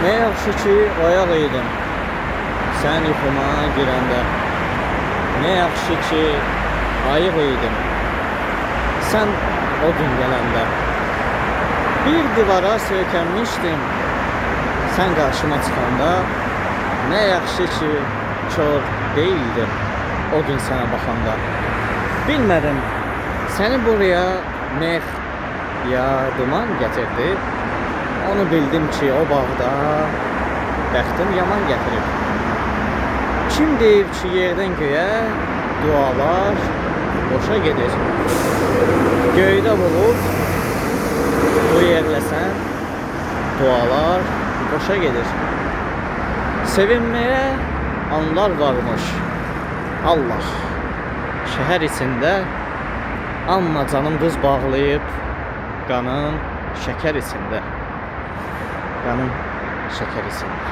Ne yaxşı ki oyaq idim sən yuxuma girəndə. Ne yaxşı ki ayıq idim sən o gün gələndə. Bir divara söykənmişdim sən qarşıma çıxanda. Ne yaxşı ki kör değildim o gün sana baxanda. Bilmədim səni buraya meh ya duman gətirdi. Onu bildim ki o bağda bəxtim yaman gətirib. Kim deyib ki yerdən göyə dualar boşa gedir. Göydə bulut bu yerləsən dualar boşa gedir. Sevinmeye anlar varmış Allah şehir içinde. Amma canım qız bağlayıb qanım şeker içinde. Qanım şeker içinde.